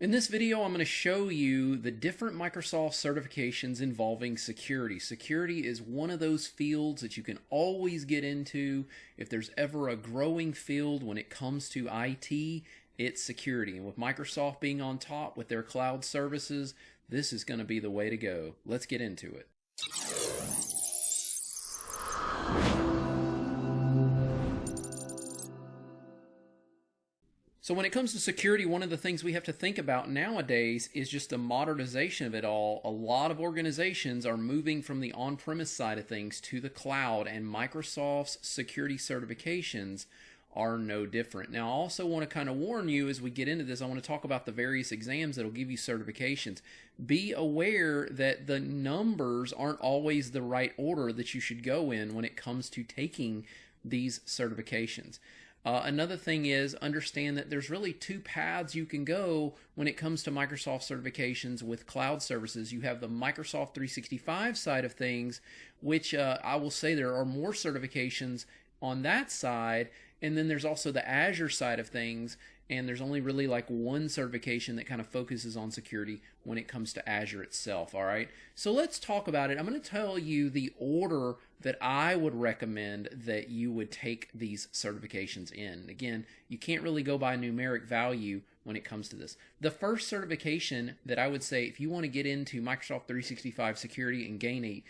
In this video, I'm going to show you the different Microsoft certifications involving security. Security is one of those fields that you can always get into. If there's ever a growing field when it comes to IT, it's security. And with Microsoft being on top with their cloud services, this is going to be the way to go. Let's get into it. So when it comes to security, one of the things we have to think about nowadays is just the modernization of it all. A lot of organizations are moving from the on-premise side of things to the cloud, and Microsoft's security certifications are no different. Now, I also want to kind of warn you as we get into this, I want to talk about the various exams that will give you certifications. Be aware that the numbers aren't always the right order that you should go in when it comes to taking these certifications. Another thing is understand that there's really two paths you can go when it comes to Microsoft certifications with cloud services. You have the Microsoft 365 side of things, which I will say there are more certifications on that side, and then there's also the Azure side of things, and there's only really like one certification that kind of focuses on security when it comes to Azure itself, all right? So let's talk about it. I'm going to tell you the order that I would recommend that you would take these certifications in. Again, you can't really go by numeric value when it comes to this. The first certification that I would say if you want to get into Microsoft 365 security and gain a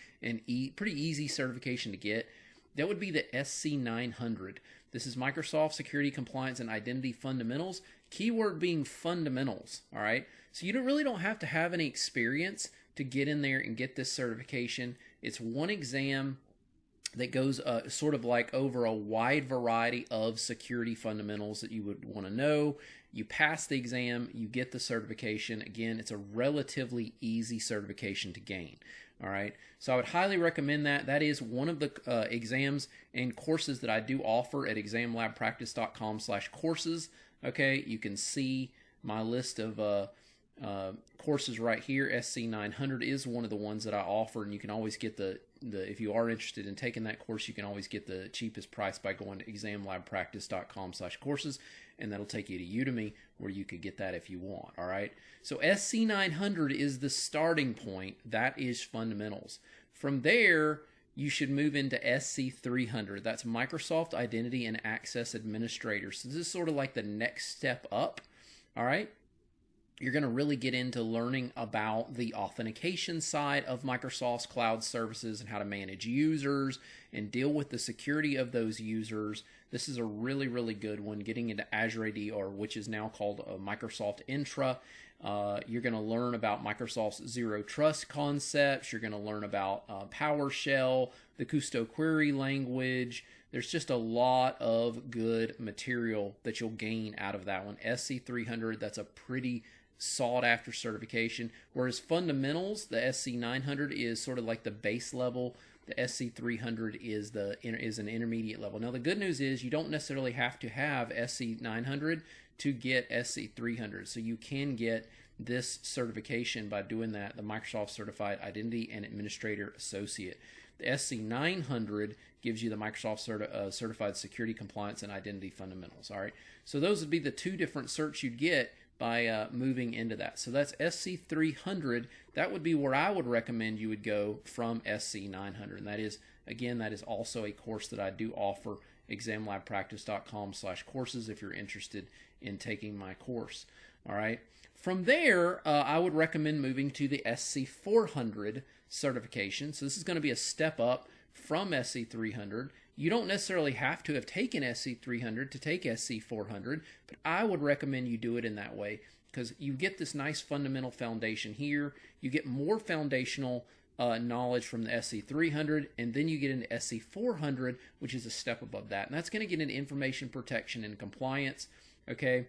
pretty easy certification to get, that would be the SC900. This is Microsoft Security Compliance and Identity Fundamentals. Keyword being fundamentals, all right? So you really don't have to have any experience to get in there and get this certification. It's one exam that goes sort of like over a wide variety of security fundamentals that you would want to know. You pass the exam, you get the certification. Again, it's a relatively easy certification to gain. All right, so I would highly recommend that. That is one of the exams and courses that I do offer at examlabpractice.com/courses. Okay, you can see my list of courses right here. SC900 is one of the ones that I offer, and you can always get the if you are interested in taking that course, you can always get the cheapest price by going to examlabpractice.com/courses, and that'll take you to Udemy where you could get that if you want. All right, so SC900 is the starting point. That is fundamentals. From there, you should move into SC300. That's Microsoft Identity and Access Administrator. So this is sort of like the next step up. All right, you're going to really get into learning about the authentication side of Microsoft's cloud services and how to manage users and deal with the security of those users. This is a really, really good one, getting into Azure AD, or which is now called Microsoft Entra. You're going to learn about Microsoft's Zero Trust concepts. You're going to learn about PowerShell, the Kusto query language. There's just a lot of good material that you'll gain out of that one. SC300, that's a pretty sought after certification, whereas fundamentals, the SC900 is sort of like the base level. The SC300 is an intermediate level. Now the good news is you don't necessarily have to have SC900 to get SC300, so you can get this certification by doing that, the Microsoft Certified Identity and Administrator Associate. The SC900 gives you the Microsoft Certified Security Compliance and Identity Fundamentals. All right, so those would be the two different certs you'd get by moving into that. So that's SC300. That would be where I would recommend you would go from SC900. And that is, again, that is also a course that I do offer, examlabpractice.com/courses, if you're interested in taking my course. All right. From there, I would recommend moving to the SC400 certification. So this is going to be a step up from SC300. You don't necessarily have to have taken SC300 to take SC400, but I would recommend you do it in that way because you get this nice fundamental foundation here. You get more foundational knowledge from the SC300, and then you get into SC400, which is a step above that. And that's going to get into information protection and compliance, okay?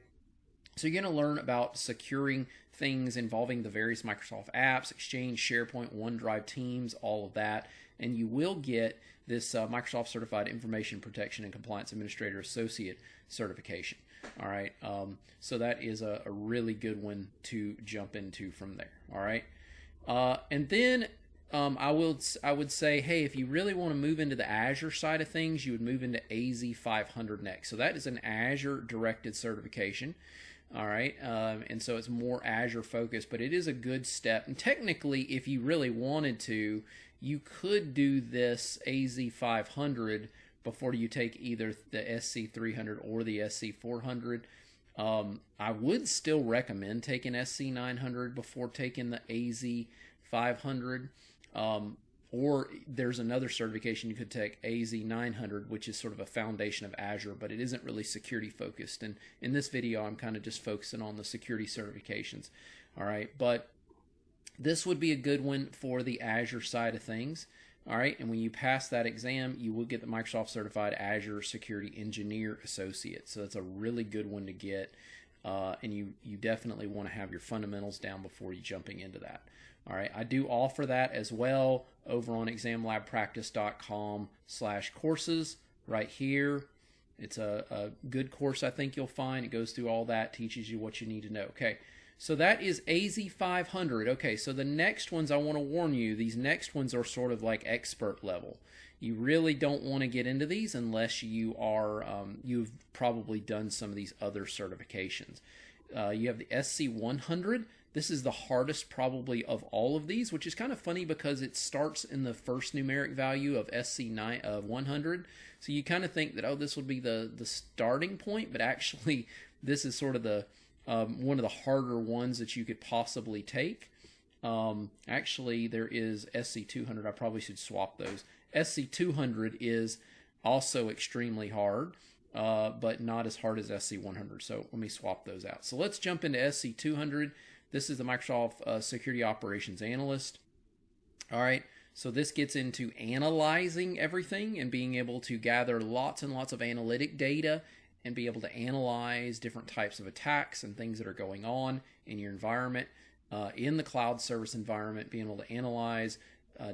So you're going to learn about securing things involving the various Microsoft apps, Exchange, SharePoint, OneDrive, Teams, all of that. And you will get this Microsoft Certified Information Protection and Compliance Administrator Associate certification. All right, so that is a really good one to jump into from there. All right, and then I would say, hey, if you really want to move into the Azure side of things, you would move into AZ500 next. So that is an Azure directed certification. All right, and so it's more Azure focused, but it is a good step. And technically, if you really wanted to, you could do this AZ500 before you take either the SC300 or the SC400. I would still recommend taking SC900 before taking the AZ500. Or there's another certification you could take, AZ900, which is sort of a foundation of Azure, but it isn't really security focused. And in this video, I'm kind of just focusing on the security certifications. All right, but this would be a good one for the Azure side of things. All right, and when you pass that exam, you will get the Microsoft Certified Azure Security Engineer Associate. So that's a really good one to get, and you definitely want to have your fundamentals down before you jumping into that. All right, I do offer that as well over on examlabpractice.com/courses right here. It's a good course, I think you'll find. It goes through all that, teaches you what you need to know. Okay, so that is AZ500. Okay, so the next ones, I want to warn you, these next ones are sort of like expert level. You really don't want to get into these unless you are, you've probably done some of these other certifications. You have the SC100. This is the hardest probably of all of these, which is kind of funny because it starts in the first numeric value of SC100. So you kind of think that, oh, this would be the starting point, but actually this is sort of the one of the harder ones that you could possibly take. Actually, there is SC200. I probably should swap those. SC200 is also extremely hard, but not as hard as SC100. So let me swap those out. So let's jump into SC200. This is the Microsoft Security Operations Analyst. All right, so this gets into analyzing everything and being able to gather lots and lots of analytic data and be able to analyze different types of attacks and things that are going on in your environment, in the cloud service environment, being able to analyze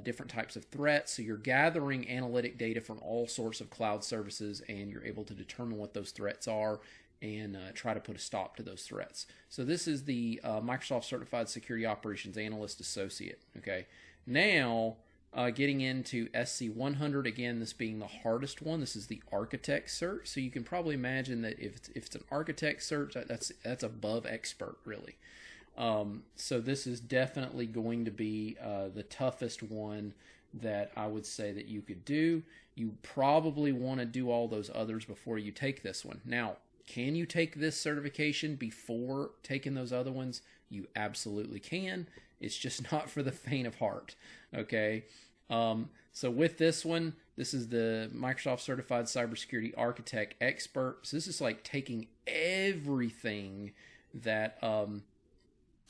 different types of threats. So you're gathering analytic data from all sorts of cloud services, and you're able to determine what those threats are and try to put a stop to those threats. So this is the Microsoft Certified Security Operations Analyst Associate. Okay, now getting into SC100, again, this being the hardest one. This is the Architect Cert. So you can probably imagine that if it's an Architect Cert, that's above Expert, really. So this is definitely going to be the toughest one that I would say that you could do. You probably want to do all those others before you take this one. Now, can you take this certification before taking those other ones? You absolutely can. It's just not for the faint of heart. Okay. So with this one, this is the Microsoft Certified Cybersecurity Architect Expert. So this is like taking everything that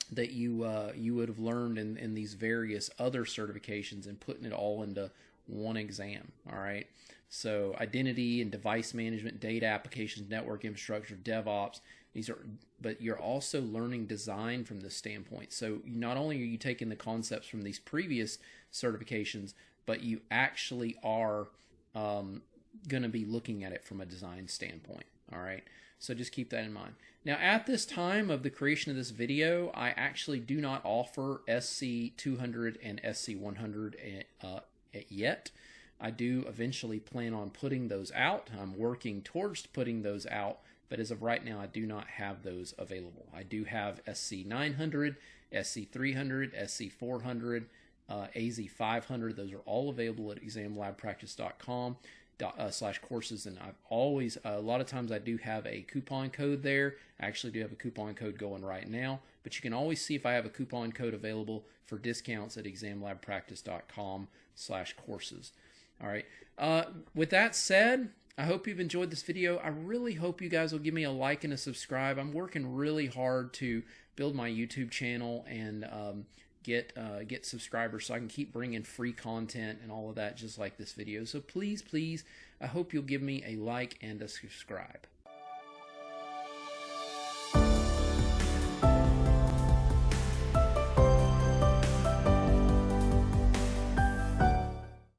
that you would have learned in these various other certifications and putting it all into one exam. All right. So identity and device management, data applications, network infrastructure, DevOps, these are, but you're also learning design from this standpoint. So not only are you taking the concepts from these previous certifications, but you actually are going to be looking at it from a design standpoint. All right. So just keep that in mind. Now, at this time of the creation of this video, I actually do not offer SC200 and SC100 yet. I do eventually plan on putting those out. I'm working towards putting those out, but as of right now, I do not have those available. I do have SC900, SC300, SC400, AZ500. Those are all available at examlabpractice.com. /courses, and I've always a lot of times I do have a coupon code there. I actually do have a coupon code going right now, but you can always see if I have a coupon code available for discounts at examlabpractice.com/courses. All right. With that said, I hope you've enjoyed this video. I really hope you guys will give me a like and a subscribe. I'm working really hard to build my YouTube channel and get subscribers so I can keep bringing free content and all of that just like this video. So please, I hope you'll give me a like and a subscribe.